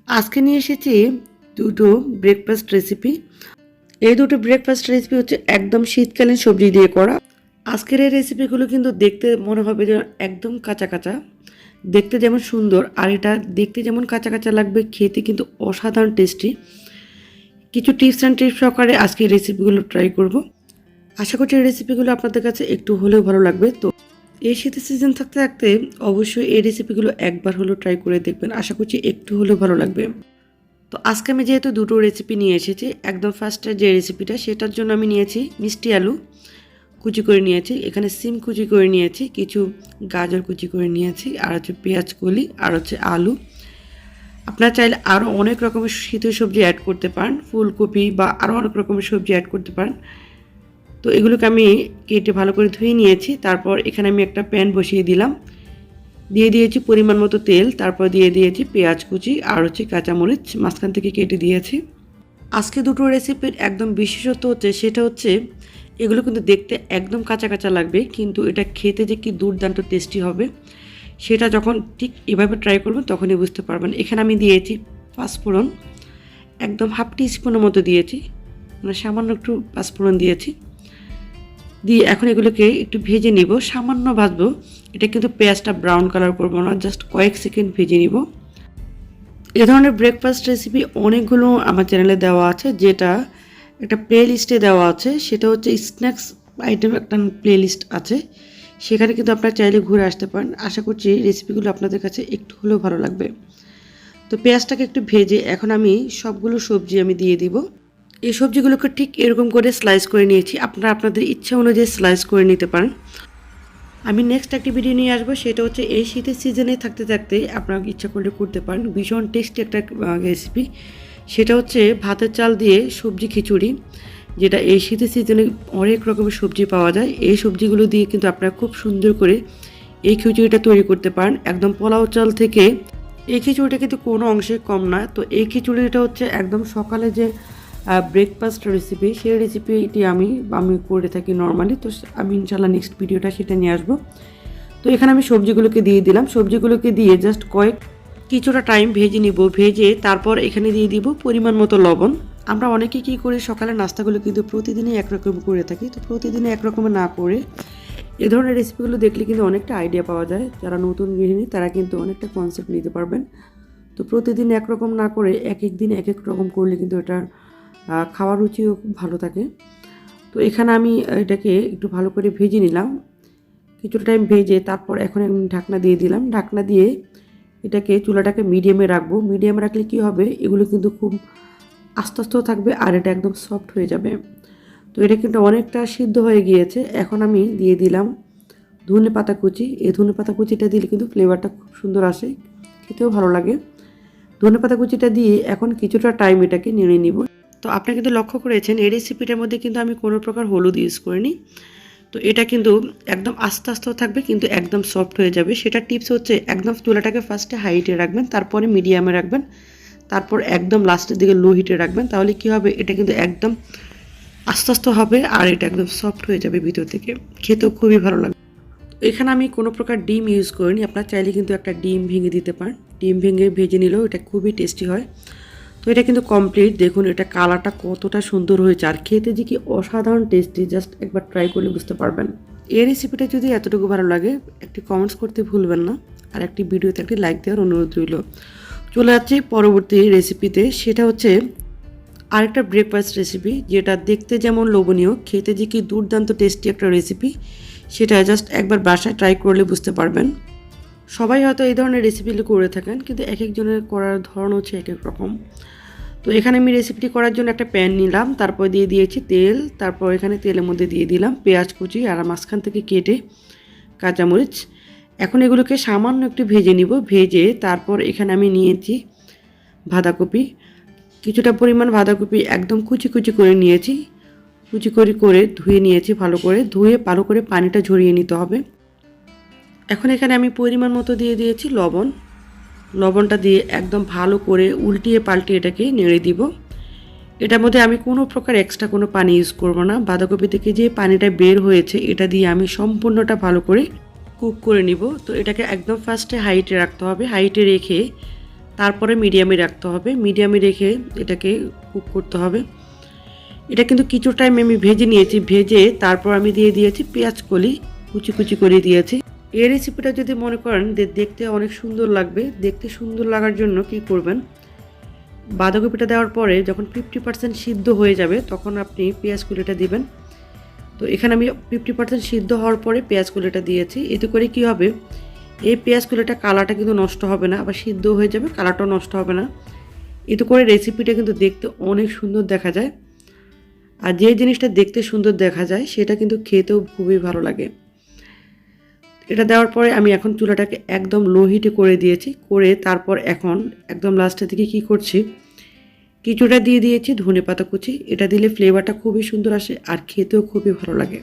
আজকে নিয়ে এসেছি দুটো ব্রেকফাস্ট রেসিপি। এই দুটো ব্রেকফাস্ট রেসিপি হচ্ছে একদম শীতকালীন সবজি দিয়ে করা। আজকের এই রেসিপিগুলো কিন্তু দেখতে মনে হবে যেন একদম কাঁচা কাঁচা, দেখতে যেমন সুন্দর আর এটা দেখতে যেমন কাঁচা কাঁচা লাগবে, খেতে কিন্তু অসাধারণ টেস্টি। কিছু টিপস অ্যান্ড টিপস সহকারে আজকে এই রেসিপিগুলো ট্রাই করব। আশা করছি এই রেসিপিগুলো আপনাদের কাছে একটু হলেও ভালো লাগবে। তো এই শীতের সিজন থাকতে থাকতে অবশ্যই এই রেসিপিগুলো একবার হলেও ট্রাই করে দেখবেন, আশা করছি একটু হলেও ভালো লাগবে। তো আজকে আমি যেহেতু দুটো রেসিপি নিয়ে এসেছি, একদম ফার্স্টে যে রেসিপিটা সেটার জন্য আমি নিয়েছি মিষ্টি আলু কুচি করে নিয়েছি, এখানে সিম কুচি করে নিয়েছি, কিছু গাজর কুচি করে নিয়েছি, আর হচ্ছে পেঁয়াজ কলি, আর হচ্ছে আলু। আপনারা চাইলে আরও অনেক রকমের শীতের সবজি অ্যাড করতে পারেন, ফুলকপি বা আরও অনেক রকমের সবজি অ্যাড করতে পারেন। তো এগুলোকে আমি কেটে ভালো করে ধুয়ে নিয়েছি। তারপর এখানে আমি একটা প্যান বসিয়ে দিলাম, দিয়ে দিয়েছি পরিমাণ মতো তেল, তারপর দিয়ে দিয়েছি পেঁয়াজ কুচি আর হচ্ছে কাঁচামরিচ মাঝখান থেকে কেটে দিয়েছি। আজকে দুটো রেসিপির একদম বিশেষত্ব হচ্ছে সেটা হচ্ছে এগুলো কিন্তু দেখতে একদম কাঁচা কাঁচা লাগবে, কিন্তু এটা খেতে যে কি দুর্দান্ত টেস্টি হবে সেটা যখন ঠিক এভাবে ট্রাই করবেন তখনই বুঝতে পারবেন। এখানে আমি দিয়েছি পাঁচফোড়ন, একদম হাফ টিস্পুনের মতো দিয়েছি, মানে সামান্য একটু পাঁচফোড়ন দিয়েছি। দিয়ে এখন এগুলোকে একটু ভেজে নিব, সামান্য ভাজবো। এটা কিন্তু পেঁয়াজটা ব্রাউন কালার করবো না, জাস্ট কয়েক সেকেন্ড ভেজে নিব। এ ধরনের ব্রেকফাস্ট রেসিপি অনেকগুলো আমার চ্যানেলে দেওয়া আছে, যেটা একটা প্লে লিস্টে দেওয়া আছে, সেটা হচ্ছে স্ন্যাক্স আইটেম একটা প্লে লিস্ট আছে, সেখানে কিন্তু আপনারা চাইলে ঘুরে আসতে পারেন। আশা করছি রেসিপিগুলো আপনাদের কাছে একটু হলেও ভালো লাগবে। তো পেঁয়াজটাকে একটু ভেজে এখন আমি সবগুলো সবজি আমি দিয়ে দিব। এই সবজিগুলোকে ঠিক এরকম করে স্লাইস করে নিয়েছি, আপনারা আপনাদের ইচ্ছা অনুযায়ী স্লাইস করে নিতে পারেন। আমি নেক্সট একটা ভিডিও নিয়ে আসবো, সেটা হচ্ছে এই শীতের সিজনে থাকতে থাকতে আপনারা ইচ্ছা করলে করতে পারেন, ভীষণ টেস্টি একটা রেসিপি। সেটা হচ্ছে ভাতের চাল দিয়ে সবজি খিচুড়ি, যেটা এই শীতের সিজনে অনেক রকমের সবজি পাওয়া যায়। এই সবজিগুলো দিয়ে কিন্তু আপনারা খুব সুন্দর করে এই খিচুড়িটা তৈরি করতে পারেন, একদম পোলাও চাল থেকে। এই খিচুড়িটা কিন্তু কোনো অংশে কম না। তো এই খিচুড়িটা হচ্ছে একদম সকালে যে ব্রেকফাস্ট রেসিপি, সেই রেসিপিটি আমি করে থাকি নর্মালি। তো আমি ইনশাল্লাহ নেক্সট ভিডিওটা সেটা নিয়ে আসবো। তো এখানে আমি সবজিগুলোকে দিয়ে দিলাম, সবজিগুলোকে দিয়ে জাস্ট কিছুটা টাইম ভেজে নিব। ভেজে তারপর এখানে দিয়ে দিব পরিমাণ মতো লবণ। আমরা অনেকে কী করি, সকালের নাস্তাগুলো কিন্তু প্রতিদিনই একরকম করে থাকি। তো প্রতিদিনই একরকমের না করে এ ধরনের রেসিপিগুলো দেখলে কিন্তু অনেকটা আইডিয়া পাওয়া যায়। যারা নতুন গৃহিণী তারা কিন্তু অনেকটা কনসেপ্ট নিতে পারবেন। তো প্রতিদিন একরকম না করে এক এক দিন এক এক রকম করলে কিন্তু এটার খাওয়ার রুচিও খুব ভালো থাকে। তো এখানে আমি এটাকে একটু ভালো করে ভেজে নিলাম, কিছুটা টাইম ভেজে তারপর এখন আমি ঢাকনা দিয়ে দিলাম। ঢাকনা দিয়ে এটাকে চুলাটাকে মিডিয়ামে রাখবো। মিডিয়ামে রাখলে কি হবে, এগুলো কিন্তু খুব আস্তে আস্তেও থাকবে আর এটা একদম সফট হয়ে যাবে। তো এটা কিন্তু অনেকটা সিদ্ধ হয়ে গিয়েছে। এখন আমি দিয়ে দিলাম ধনে পাতা কুচি। এই ধনে পাতা কুচিটা দিলে কিন্তু ফ্লেভারটা খুব সুন্দর আসে, খেতেও ভালো লাগে। ধনে পাতা কুচিটা দিয়ে এখন কিছুটা টাইম এটাকে নেড়ে নিব। তো আপনারা কিন্তু লক্ষ্য করেছেন এই রেসিপিটার মধ্যে কিন্তু আমি কোনো প্রকার হলুদ ইউজ করিনি। তো এটা কিন্তু একদম আস্তে আস্তেও থাকবে, কিন্তু একদম সফট হয়ে যাবে। সেটা টিপস হচ্ছে একদম চুলাটাকে ফার্স্টে হাইটে রাখবেন, তারপরে মিডিয়ামে রাখবেন, তারপর একদম লাস্টের দিকে লো হিটে রাখবেন। তাহলে কি হবে, এটা কিন্তু একদম আস্তে আস্তে হবে আর এটা একদম সফট হয়ে যাবে ভিতর থেকে, খেতেও খুবই ভালো লাগবে। এখানে আমি কোনো প্রকার ডিম ইউজ করিনি, আপনারা চাইলে কিন্তু একটা ডিম ভেঙে দিতে পারেন। ডিম ভেঙে ভেজে নিলেও এটা খুবই টেস্টি হয়। তো এটা কিন্তু কমপ্লিট, দেখুন এটা কালারটা কতটা সুন্দর হয়েছে আর খেতে যে কি অসাধারণ টেস্টি, জাস্ট একবার ট্রাই করলে বুঝতে পারবেন। এই রেসিপিটা যদি এতটুকু ভালো লাগে একটি কমেন্টস করতে ভুলবেন না, আর একটি ভিডিওতে একটি লাইক দেওয়ার অনুরোধ রইল। চলে যাচ্ছি পরবর্তী রেসিপিতে, সেটা হচ্ছে আরেকটা ব্রেকফাস্ট রেসিপি, যেটা দেখতে যেমন লোভনীয়, খেতে যে কি দুর্দান্ত টেস্টি একটা রেসিপি, সেটা জাস্ট একবার বাসায় ট্রাই করলে বুঝতে পারবেন। সবাই হয়তো এই ধরনের রেসিপিগুলো করে থাকেন, কিন্তু এক একজনের করার ধরন হচ্ছে এক এক রকম। তো এখানে আমি রেসিপিটি করার জন্য একটা প্যান নিলাম, তারপর দিয়ে দিয়েছি তেল, তারপর এখানে তেলের মধ্যে দিয়ে দিলাম পেঁয়াজ কুচি আর মাঝখান থেকে কেটে কাঁচামরিচ। এখন এগুলোকে সামান্য একটু ভেজে নিব। ভেজে তারপর এখানে আমি নিয়েছি বাঁধাকপি, কিছুটা পরিমাণ বাঁধাকপি একদম কুচি কুচি করে নিয়েছি, কুচি করে ধুয়ে নিয়েছি। ভালো করে ধুয়ে ভালো করে পানিটা ঝরিয়ে নিতে হবে। এখন এখানে আমি পরিমাণ মতো দিয়ে দিয়েছি লবণ। লবণটা দিয়ে একদম ভালো করে উল্টিয়ে পাল্টিয়ে এটাকে নেড়ে দিব। এটার মধ্যে আমি কোনো প্রকার এক্সট্রা কোনো পানি ইউজ করব না। বাঁধাকপি থেকে যে পানিটা বের হয়েছে এটা দিয়ে আমি সম্পূর্ণটা ভালো করে কুক করে নিব। তো এটাকে একদম ফার্স্টে হাইটে রাখতে হবে, হাইটে রেখে তারপরে মিডিয়ামে রাখতে হবে, মিডিয়ামে রেখে এটাকে কুক করতে হবে। এটা কিন্তু কিছু টাইম আমি ভেজে নিয়েছি, ভেজে তারপর আমি দিয়ে দিয়েছি পেঁয়াজ কলি, কুচি কুচি করে দিয়েছি। এই রেসিপিটা যদি মনে করেন দেখতে অনেক সুন্দর লাগবে, দেখতে সুন্দর লাগার জন্য কি করবেন, বাঁধাকপিটা দেওয়ার পরে যখন 50% সিদ্ধ হয়ে যাবে তখন আপনি পেঁয়াজ কুলিটা দিবেন। তো এখানে আমি 50% সিদ্ধ হওয়ার পরে পেঁয়াজ কুলিটা দিয়েছি। এতে করে কি হবে, এই পেঁয়াজ কুলিটা কালারটা কিন্তু নষ্ট হবে না, আবার সিদ্ধ হয়ে যাবে, কালারটাও নষ্ট হবে না। এতে করে রেসিপিটা কিন্তু দেখতে অনেক সুন্দর দেখা যায়। আর যে জিনিসটা দেখতে সুন্দর দেখা যায় সেটা কিন্তু খেতেও খুবই ভালো লাগে। এটা দেওয়ার পরে আমি এখন চুলাটাকে একদম লো হিটে করে দিয়েছি, করে তারপর এখন একদম লাস্টের দিকে কি করছি, কিছুটা দিয়ে দিয়েছি ধনেপাতা কুচি। এটা দিলে ফ্লেভারটা খুবই সুন্দর আসে আর খেতেও খুবই ভালো লাগে।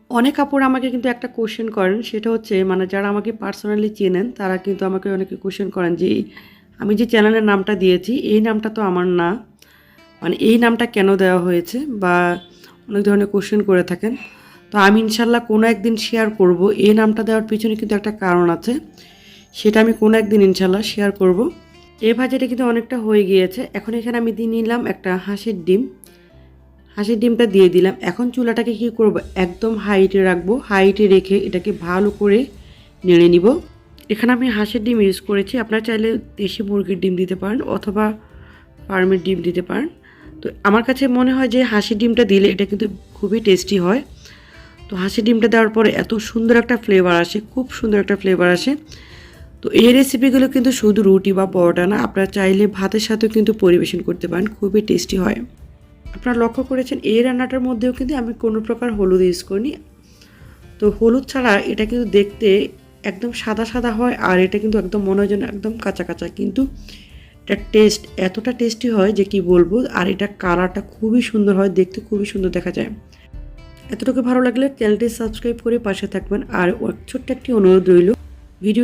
অনেক আপুরা আমাকে কিন্তু একটা কোশ্চেন করেন, সেটা হচ্ছে মানে যারা আমাকে পার্সোনালি চেনেন তারা কিন্তু আমাকে অনেকে কোশ্চেন করেন যে আমি যে চ্যানেলের নামটা দিয়েছি এই নামটা তো আমার না, মানে এই নামটা কেন দেওয়া হয়েছে, বা অনেক ধরনের কোশ্চেন করে থাকেন। তো আমি ইনশাল্লাহ কোনো একদিন শেয়ার করব, এই নামটা দেওয়ার পিছনে কিন্তু একটা কারণ আছে, সেটা আমি কোনো একদিন ইনশাল্লাহ শেয়ার করব। এই ভাজিটা কিন্তু অনেকটা হয়ে গিয়েছে। এখন এখানে আমি দিয়ে নিলাম একটা হাঁসের ডিম, হাঁসের ডিমটা দিয়ে দিলাম। এখন চুলাটাকে কি করব, একদম হাইটে রাখবো, হাইটে রেখে এটাকে ভালো করে নেড়ে নিব। এখানে আমি হাঁসের ডিম ইউজ করেছি, আপনারা চাইলে দেশি মুরগির ডিম দিতে পারেন অথবা ফার্মের ডিম দিতে পারেন। তো আমার কাছে মনে হয় যে হাঁসের ডিমটা দিলে এটা কিন্তু খুবই টেস্টি হয়। তো হাঁসের ডিমটা দেওয়ার পরে এত সুন্দর একটা ফ্লেভার আসে, খুব সুন্দর একটা ফ্লেভার আসে। তো এই রেসিপিগুলো কিন্তু শুধু রুটি বা পরোটা না, আপনারা চাইলে ভাতের সাথেও কিন্তু পরিবেশন করতে পারেন, খুবই টেস্টি হয়। আপনারা লক্ষ্য করেছেন এই রান্নাটার মধ্যেও কিন্তু আমি কোনো প্রকার হলুদ ইউজ করিনি। তো হলুদ ছাড়া এটা কিন্তু দেখতে একদম সাদা সাদা হয়, আর এটা কিন্তু একদম মনে হয় যেন একদম কাঁচা কাঁচা, কিন্তু এটা টেস্ট এতটা টেস্টি হয় যে কি বলবো। আর এটা কালারটা খুবই সুন্দর হয়, দেখতে খুবই সুন্দর দেখা যায়। এতটুকু ভালো লাগলে চ্যানেলটি সাবস্ক্রাইব করে পাশে থাকবেন। আর ছোট্ট একটি অনুরোধ রইল, ভিডিও